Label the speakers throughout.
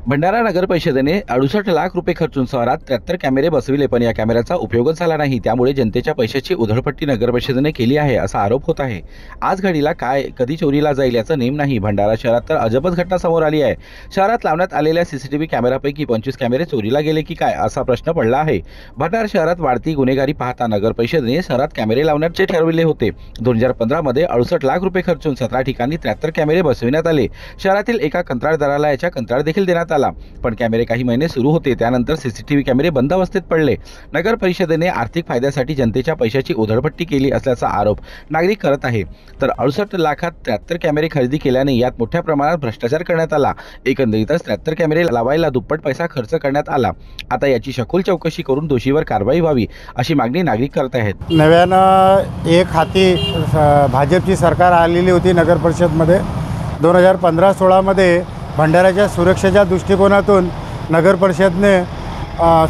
Speaker 1: भंडारा नगर परिषदेने 68 लाख रुपये खर्चून शहरात 73 कॅमेरे बसविले, पण या कॅमेऱ्याचा उपयोगच झाला नाही। त्यामुळे जनतेच्या पैशाची उधळपट्टी नगर परिषदेने केली आहे असा आरोप होत आहे। आज घडीला काय कधी चोरीला जाईल याचा नेम नाही। भंडारा शहरात तर अजबच घटना समोर आली आहे। शहरात लावण्यात आलेल्या सीसीटीव्ही कॅमेऱ्यापैकी 25 कॅमेरे चोरीला गेले की काय असा प्रश्न पडला आहे। भंडारा शहरात वाढती गुन्हेगारी पाहता नगर परिषदेने शहरात कॅमेरे लावण्याचे ठरविले होते। 2015 मध्ये 68 लाख रुपये खर्चून 17 ठिकाणी 73 कॅमेरे बसविण्यात आले। शहरातील एका कंत्राटदाराला याचा कंत्राट देखील देण्यात आला, पण कॅमेरे काही महिने सुरू होते, त्यानंतर सीसीटीव्ही कॅमेरे बंद अवस्थेत पडले। नगर परिषदेने आर्थिक फायद्यासाठी जनतेच्या पैशाची उधळपट्टी केली असल्याचा आरोप नागरिक करत आहे। तर 68 लाखात 73 कॅमेरे खरेदी केल्याने यात मोठ्या प्रमाणात भ्रष्टाचार करण्यात आला। एकंदरीतच 73 कॅमेरे लावायला दुप्पट पैसा खर्च करण्यात आला। आता याची सखोल चौकशी करून दोषीवर कारवाई व्हावी अशी मागणी नागरिक करत आहेत।
Speaker 2: नव्यानं एक हाती भाजपची सरकार आलेली होती नगर परिषदमध्ये। 2015-16 मध्ये भंडाऱ्याच्या सुरक्षेच्या दृष्टिकोनातून नगर परिषदने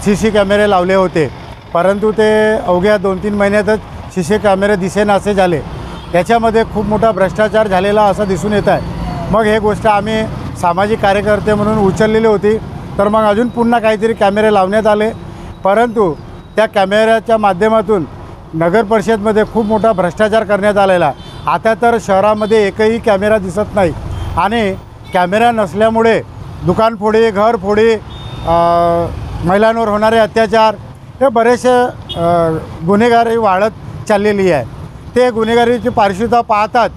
Speaker 2: सीसी कॅमेरे लावले होते, परंतु ते अवघ्या 2-3 महिन्यातच सीसी कॅमेरे दिसेनासे झाले। त्याच्यामध्ये खूप मोठा भ्रष्टाचार झालेला असं दिसून येत आहे। मग हे गोष्ट आम्ही सामाजिक कार्यकर्ते म्हणून उचललेली होती, तर मग अजून पुन्हा काहीतरी कॅमेरे लावण्यात आले, परंतु त्या कॅमेऱ्याच्या माध्यमातून नगर परिषदमध्ये खूप मोठा भ्रष्टाचार करण्यात आलेला। आता तर शहरामध्ये एकही कॅमेरा दिसत नाही आणि कॅमेरा नसल्यामुळे दुकानफोडी, घरफोडी, महिलांवर होणारे अत्याचार हे बरेचसे गुन्हेगारी वाढत चाललेली आहे। ते गुन्हेगारीची पार्श्वता पाहतात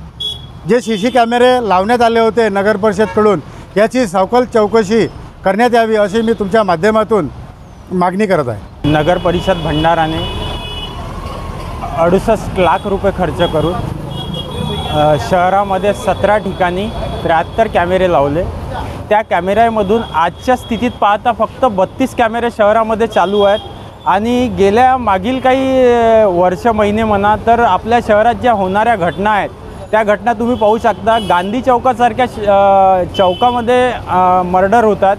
Speaker 2: जे सीसी कॅमेरे लावण्यात आले होते नगर परिषदकडून याची सखोल चौकशी करण्यात यावी अशी मी तुमच्या माध्यमातून मागणी करत आहे।
Speaker 3: नगर परिषद भंडाराने 68 लाख रुपये खर्च करून शहरामध्ये 17 ठिकाणी 73 कॅमेरे लावले। त्या कॅमेऱ्यामधून आजच्या स्थितीत पाहता फक्त 32 कॅमेरे शहरामध्ये चालू आहेत आणि गेल्या मागील काही वर्ष महिने म्हणा तर आपल्या शहरात ज्या होणाऱ्या घटना आहेत त्या घटना तुम्ही पाहू शकता। गांधी चौकासारख्या चौकामध्ये मर्डर होतात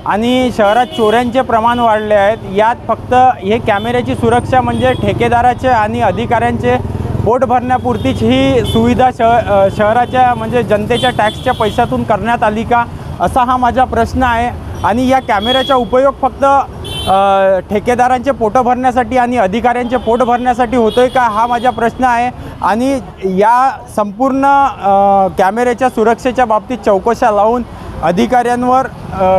Speaker 3: आणि शहरात चोऱ्यांचे प्रमाण वाढले आहेत। यात फक्त हे कॅमेऱ्याची सुरक्षा म्हणजे ठेकेदाराचे आणि अधिकाऱ्यांचे पोट भरण्यापुरतीच ही सुविधा शहराच्या म्हणजे जनतेच्या टॅक्सच्या पैशातून करण्यात आली का असा हा माझा प्रश्न आहे। आणि या कॅमेऱ्याचा उपयोग फक्त ठेकेदारांचे पोट भरण्यासाठी आणि अधिकाऱ्यांचे पोट भरण्यासाठी होतोय का हा माझा प्रश्न आहे। आणि या संपूर्ण कॅमेऱ्याच्या सुरक्षेच्या बाबतीत चौकशा लावून अधिकाऱ्यांवर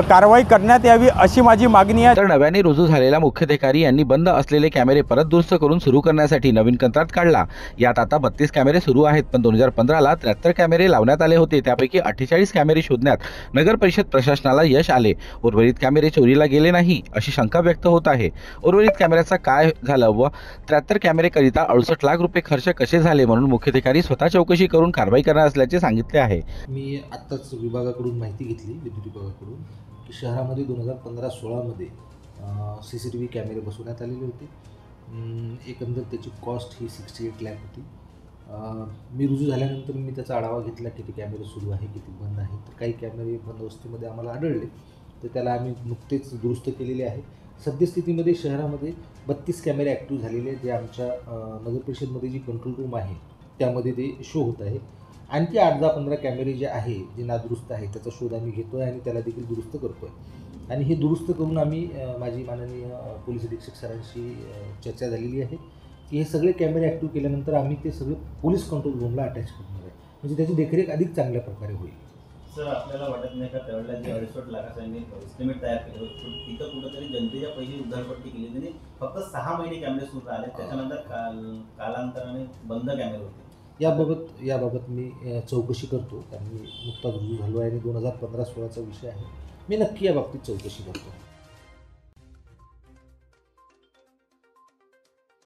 Speaker 3: कारवाई करण्यात यावी अशी माझी मागणी आहे।
Speaker 1: तर नव्याने रुजू झालेल्या मुख्याधिकारी यांनी बंद असलेले कॅमेरे परत दुरुस्त करून सुरू करण्यासाठी नवीन कंत्राट काढला। यात आता 32 कॅमेरे सुरू आहेत, पण 2015 ला 73 कॅमेरे लावण्यात आले होते, त्यापैकी 48 कॅमेरे शोधण्यात नगर परिषद प्रशासनाला यश आले। उर्वरित कॅमेरे चोरीला गेले नाही अशी शंका व्यक्त होत आहे। उर्वरित कॅमेऱ्याचा काय झालं व 73 कॅमेरेकरिता 68 लाख रुपये खर्च कसे झाले म्हणून मुख्याधिकारी स्वतः चौकशी करून कारवाई करणार असल्याचे सांगितले आहे।
Speaker 4: मी आत्ताच विभागाकडून माहिती घेतली, विद्युत विभागाकडून, की शहरामध्ये 2015-16 मध्ये CCTV कॅमेरे बसवण्यात आलेले होते। एकंदर त्याची कॉस्ट ही 68 लाख होती। मी रुजू झाल्यानंतर मी त्याचा आढावा घेतला, किती कॅमेरे सुरू आहे, किती बंद आहे। तर काही कॅमेरे बंद अवस्थेमध्ये आम्हाला आढळले, तर त्याला आम्ही नुकतेच दुरुस्त केलेले आहे। सद्यस्थितीमध्ये शहरामध्ये 32 कॅमेरे ॲक्टिव्ह झालेले आहेत, जे आमच्या नगर परिषदमध्ये जी कंट्रोल रूम आहे त्यामध्ये ते शो होत आहे। आणखी 8-10-15 कॅमेरे जे आहे जे नादुरुस्त आहे त्याचा शोध आम्ही घेतो आहे आणि त्याला देखील दुरुस्त करतो आहे। आणि हे दुरुस्त करून आम्ही माझी माननीय पोलीस अधीक्षक सरांशी चर्चा झालेली आहे की हे सगळे कॅमेरे ॲक्टिव्ह केल्यानंतर आम्ही ते सगळे पोलीस कंट्रोल रूमला अटॅच करणार आहे, म्हणजे त्याची देखरेख अधिक चांगल्या प्रकारे होईल।
Speaker 5: सर, आपल्याला वाटत नाही का त्यावेळेला जे 68 लाखाचा एस्टिमेट तयार केलं होतं तिथं कुठंतरी जनतेच्या पैसे उधळपट्टी केली, त्यांनी फक्त 6 महिने कॅमेरे सुरू राहिले, त्याच्यानंतर कालांतराने बंद कॅमेरे होते।
Speaker 4: याबाबत मी चौकशी करतो, कारण मी नुकताच रुजू झालो आहे आणि 2015-16चा विषय आहे। मी नक्की या बाबतीत चौकशी करतो।